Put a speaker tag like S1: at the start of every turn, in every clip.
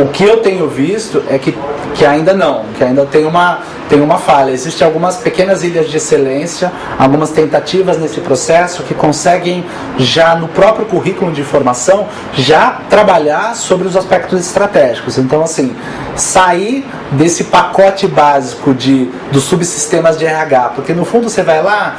S1: O que eu tenho visto é que ainda não, que ainda tem uma falha. Existem algumas pequenas ilhas de excelência, algumas tentativas nesse processo que conseguem já no próprio currículo de formação já trabalhar sobre os aspectos estratégicos. Então, assim, sair desse pacote básico dos subsistemas de RH, porque no fundo você vai lá,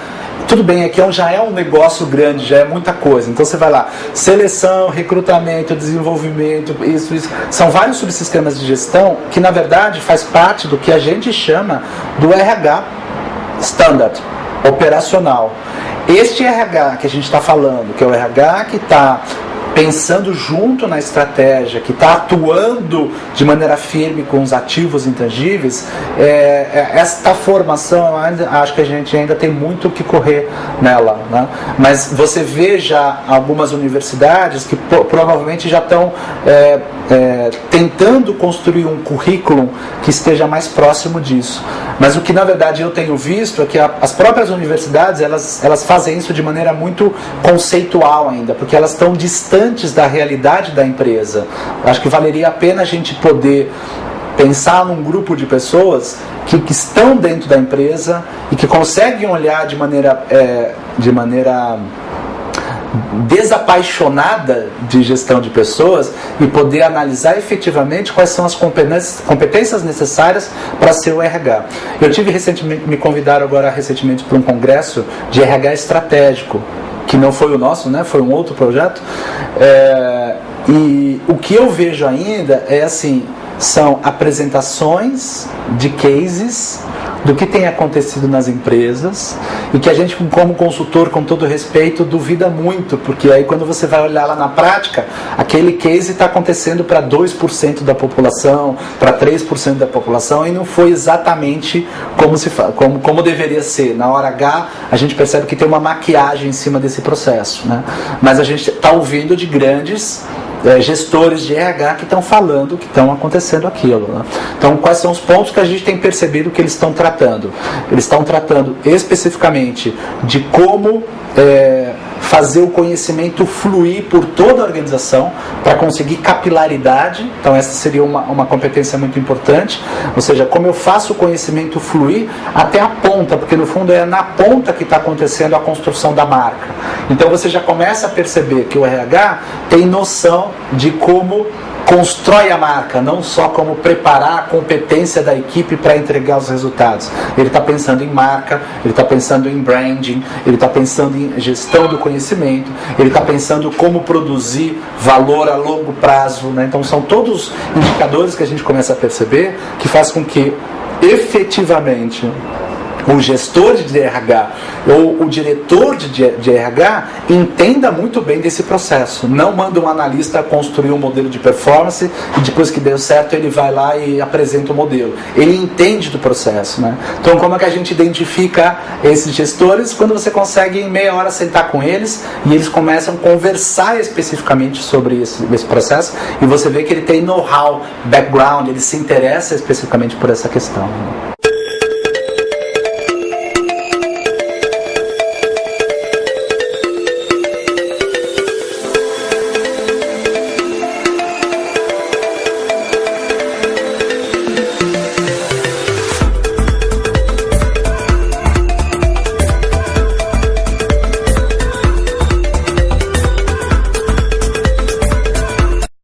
S1: tudo bem, aqui já é um negócio grande, já é muita coisa. Então você vai lá, seleção, recrutamento, desenvolvimento, isso. São vários subsistemas de gestão que, na verdade, faz parte do que a gente chama do RH standard, operacional. Este RH que a gente está falando, que é o RH que está pensando junto na estratégia, que está atuando de maneira firme com os ativos intangíveis, esta formação, acho que a gente ainda tem muito o que correr nela, né? Mas você vê já algumas universidades que provavelmente já estão tentando construir um currículo que esteja mais próximo disso. Mas o que na verdade eu tenho visto é que as próprias universidades elas fazem isso de maneira muito conceitual ainda, porque elas estão distantes da realidade da empresa. Acho que valeria a pena a gente poder pensar num grupo de pessoas que estão dentro da empresa e que conseguem olhar de maneira desapaixonada de gestão de pessoas e poder analisar efetivamente quais são as competências necessárias para ser o RH. Me convidaram agora recentemente para um congresso de RH estratégico, que não foi o nosso, né? Foi um outro projeto, e o que eu vejo ainda é assim, são apresentações de cases do que tem acontecido nas empresas e que a gente, como consultor, com todo respeito, duvida muito, porque aí quando você vai olhar lá na prática, aquele case está acontecendo para 2% da população, para 3% da população, e não foi exatamente como deveria ser. Na hora H, a gente percebe que tem uma maquiagem em cima desse processo, né? Mas a gente está ouvindo de grandes gestores de RH que estão falando que estão acontecendo aquilo, né? Então, quais são os pontos que a gente tem percebido que eles estão tratando? Eles estão tratando especificamente de como fazer o conhecimento fluir por toda a organização para conseguir capilaridade. Então essa seria uma competência muito importante, ou seja, como eu faço o conhecimento fluir até a ponta, porque no fundo é na ponta que está acontecendo a construção da marca. Então você já começa a perceber que o RH tem noção de como constrói a marca, não só como preparar a competência da equipe para entregar os resultados. Ele está pensando em marca, ele está pensando em branding, ele está pensando em gestão do conhecimento, ele está pensando como produzir valor a longo prazo, né? Então são todos indicadores que a gente começa a perceber que faz com que efetivamente o gestor de RH ou o diretor de RH entenda muito bem desse processo. Não manda um analista construir um modelo de performance e depois que deu certo ele vai lá e apresenta o modelo. Ele entende do processo, né? Então como é que a gente identifica esses gestores? Quando você consegue em meia hora sentar com eles e eles começam a conversar especificamente sobre esse processo e você vê que ele tem know-how, background, ele se interessa especificamente por essa questão.